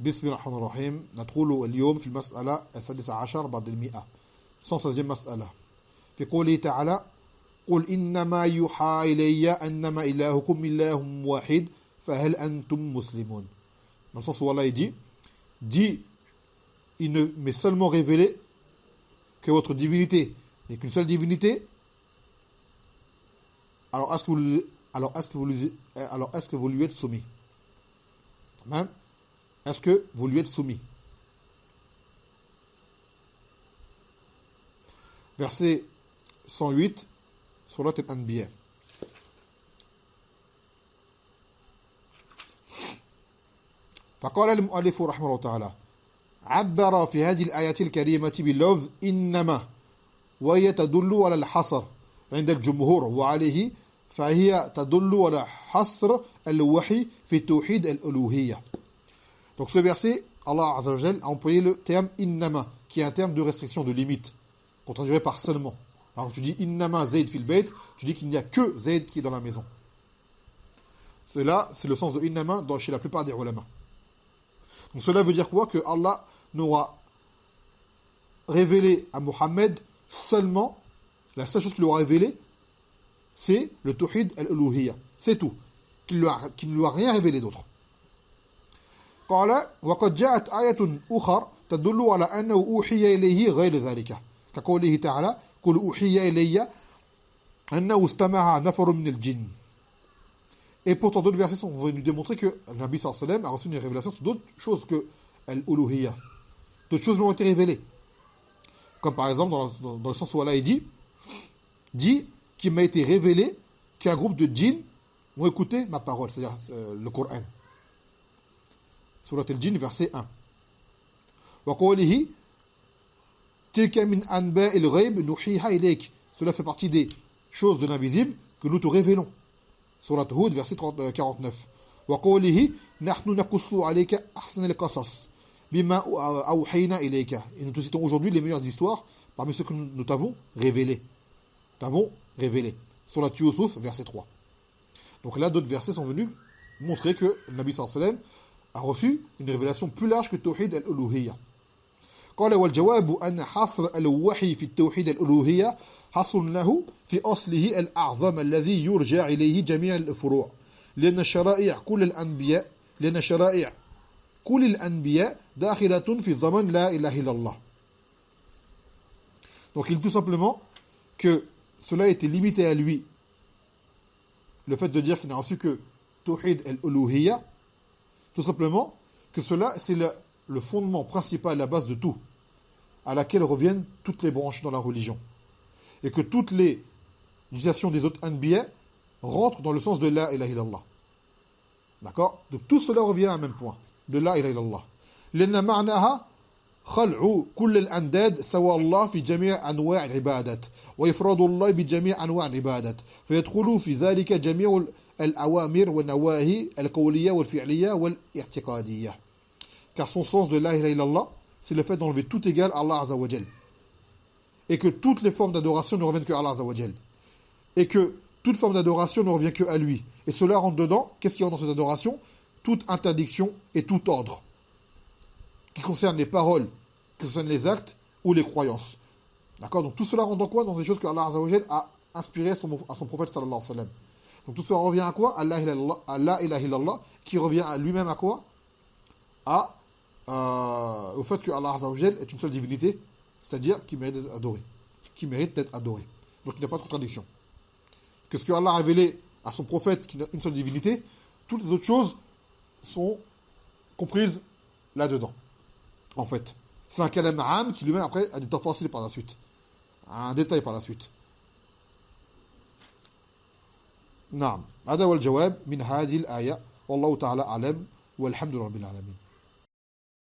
بسم الله الرحمن الرحيم. ندخل اليوم في المسألة 16 بعد 100 116 مسألة في قوله تعالى قل إنما يوحى إلي أنما إلهكم إله واحد فهل أنتم مسلمون. Dans le sens où Allah dit il ne m'est seulement révélé que votre divinité n'est qu'une seule divinité. Alors est-ce que vous lui êtes soumis? Même est-ce que vous lui êtes soumis? Verset 108, Surat Al-Anbiya. فقال المؤلف رحمه الله تعالى عبر في هذه الآية الكريمة باللفظ إنما وهي تدل على الحصر عند الجمهور وعليه فهي تدل على حصر الوحي في توحيد الألوهية. Donc ce verset, Allah Azza wa Jal a employé le terme innama, qui est un terme de restriction, de limite, qu'on traduirait par seulement. Alors tu dis innama Zayd fil bayt, tu dis qu'il n'y a que Zayd qui est dans la maison. Cela, c'est le sens de innama chez la plupart des ulama. Donc cela veut dire quoi? Que Allah n'aura révélé à Mohammed seulement, la seule chose qu'il aura révélé, c'est le tawhid al-uluhiyya. C'est tout. Qu'il ne lui a rien révélé d'autre. قال وقد جاءت آية أخرى تدل على أنه أوحي إليه غير ذلك كقوله تعالى قل أوحي إلي أنه استمع نفر من الجن. Et pourtant d'autres versets sont venus démontrer que le Nabi sallallahu alayhi wa sallam a reçu une révélation sur d'autres choses que al-uluhiyya. D'autres choses lui ont été révélées. Comme par exemple dans le sens où Allah dit qu'il m'a été révélé qu'un groupe de djinns ont écouté ma parole, c'est-à-dire le Coran. Surat al-Jinn, verset 1. وَقَوْلِهِ تِلْكَ مِنْ أَنْبَاءِ الْغَيْبِ نُوحِيهَا إِلَيْكَ. Cela fait partie des choses de l'invisible que nous te révélons. Surat Hud, verset 49. وَقَوْلِهِ نَحْنُ نَقُصُّ عَلَيْكَ أَحْسَنَ الْقَصَصِ بِمَا أَوْحَيْنَا إِلَيْكَ. Et nous te citons aujourd'hui les meilleures histoires parmi ceux que nous t'avons révélés. Surat Yusuf, verset 3. Donc là, d'autres versets sont venus montrer que le Nabi sallallahu alayhi wa sallam a reçu une révélation plus large que Tawhid al-Uluhiyya. قال والجواب أن حصر الوحي في التوحيد الألوهية حصر له في أصله الأعظم الذي يرجع إليه جميع الفروع لأن شرائع كل الأنبياء داخلة في ضمن لا إله إلا الله. Donc il dit tout simplement que cela était limité à lui, le fait de dire qu'il n'a reçu que Tawhid al-Uluhiyya, tout simplement que cela c'est le fondement principal, la base de tout, à laquelle reviennent toutes les branches dans la religion, et que toutes les utilisations des autres anbiya rentrent dans le sens de la ilaha illallah. D'accord? Donc tout cela revient à un même point, de la ilaha illallah. لأن معناها خلع كل الأنداد سوى الله في جميع أنواع العبادات وإفراد الله بجميع أنواع العبادات فيدخل في ذلك جميع الأوامر والنواهي القولية والفعلية والاعتقادية. Car son sens de la ilaha illallah, c'est le fait d'enlever tout égal à Allah Azza wa Jal. Et que toutes les formes d'adoration ne reviennent que à Allah Azza wa Jal. Et que toute forme d'adoration ne revient que à lui. Et cela rentre dedans, qu'est-ce qui rentre dans ces adorations? Toute interdiction et tout ordre. Qui concerne les paroles, que ce soit les actes ou les croyances. D'accord? Donc tout cela rentre dans quoi? Dans des choses que Allah Azza wa Jal a inspirées à son prophète sallallahu alayhi wa sallam. Donc tout cela revient à quoi? À la ilaha illallah, qui revient à lui-même à quoi? Au fait que Allah Azza wa Jal est une seule divinité, c'est-à-dire qui mérite d'être adoré. Donc il n'y a pas de contradiction. Que ce que Allah a révélé à son prophète qui est une seule divinité, toutes les autres choses sont comprises là-dedans. En fait, c'est un kalam a'am qui lui-même après a des tafasil par la suite, un détail par la suite. نعم هذا هو الجواب من هذه الآية والله تعالى أعلم والحمد لله رب العالمين.